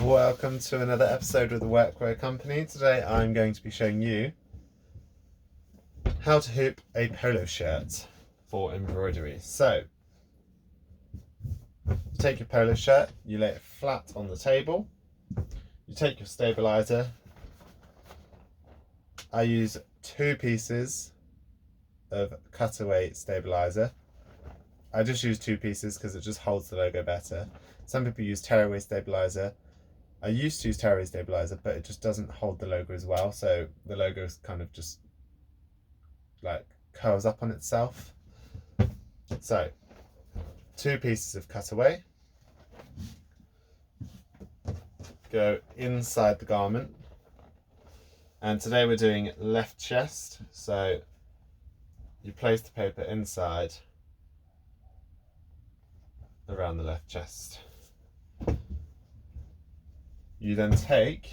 Welcome to another episode of the Workwear Company. Today I'm going to be showing you how to hoop a polo shirt for embroidery. So, you take your polo shirt, you lay it flat on the table, you take your stabilizer. I use 2 pieces of cutaway stabilizer. I just use 2 pieces because it just holds the logo better. Some people use tearaway stabilizer. I used to use tearaway stabilizer, but it just doesn't hold the logo as well, so the logo is kind of just like curls up on itself. So 2 pieces of cutaway go inside the garment, and today we're doing left chest. So you place the paper inside around the left chest. You then take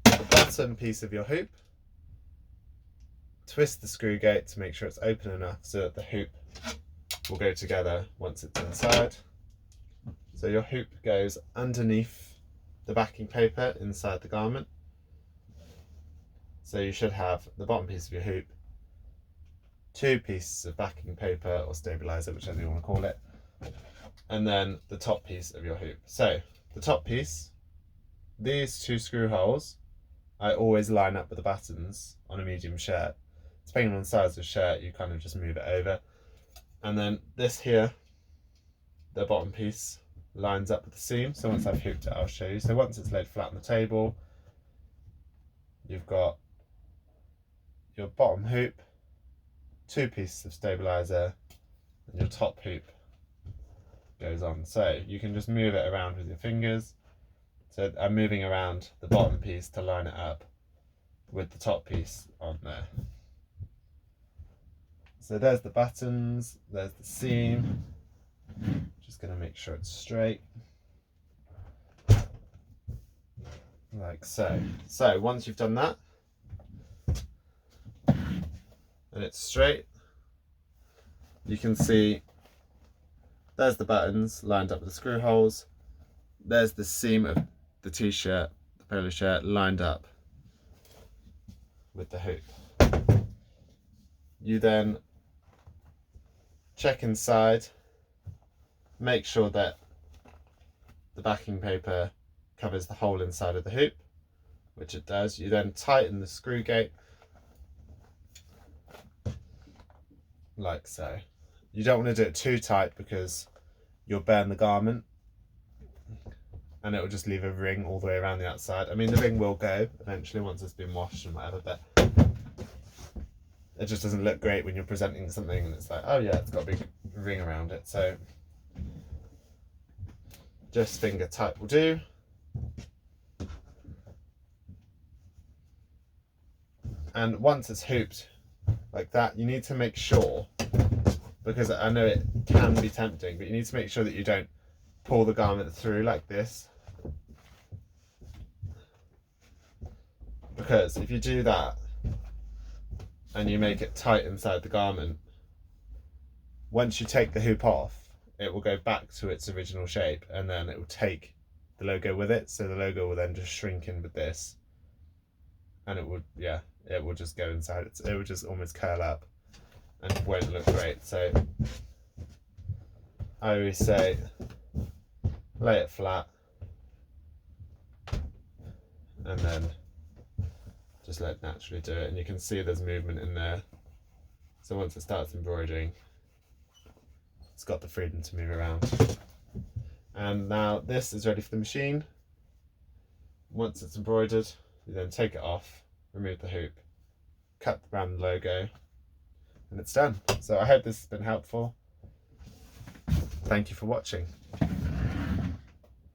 the bottom piece of your hoop, twist the screw gate to make sure it's open enough so that the hoop will go together once it's inside. So your hoop goes underneath the backing paper inside the garment. So you should have the bottom piece of your hoop, 2 pieces of backing paper or stabilizer, whichever you want to call it, and then the top piece of your hoop. So the top piece, these 2 screw holes, I always line up with the buttons on a medium shirt. Depending on the size of the shirt, you kind of just move it over. And then this here, the bottom piece, lines up with the seam. So once I've hooped it, I'll show you. So once it's laid flat on the table, you've got your bottom hoop, 2 pieces of stabilizer, and your top hoop goes on. So you can just move it around with your fingers. So I'm moving around the bottom piece to line it up with the top piece on there. So there's the buttons, there's the seam. Just going to make sure it's straight. Like so. So once you've done that, and it's straight, you can see there's the buttons lined up with the screw holes. There's the seam of the t-shirt, the polo shirt, lined up with the hoop. You then check inside, make sure that the backing paper covers the hole inside of the hoop, which it does. You then tighten the screw gate like so. You don't want to do it too tight because you'll burn the garment and it will just leave a ring all the way around the outside. I mean, the ring will go eventually once it's been washed and whatever, but it just doesn't look great when you're presenting something and it's like, oh yeah, it's got a big ring around it. So just finger tight will do. And once it's hooped like that, you need to make sure, because I know it can be tempting, but you need to make sure that you don't pull the garment through like this. Because if you do that and you make it tight inside the garment, once you take the hoop off, it will go back to its original shape and then it will take the logo with it. So the logo will then just shrink in with this and it would, yeah, it will just go inside. It will just almost curl up and it won't look great. So I always say, lay it flat and then just let it naturally do it. And you can see there's movement in there. So once it starts embroidering, it's got the freedom to move around. And now this is ready for the machine. Once it's embroidered, you then take it off, remove the hoop, cut the brand logo, and it's done. So I hope this has been helpful. Thank you for watching.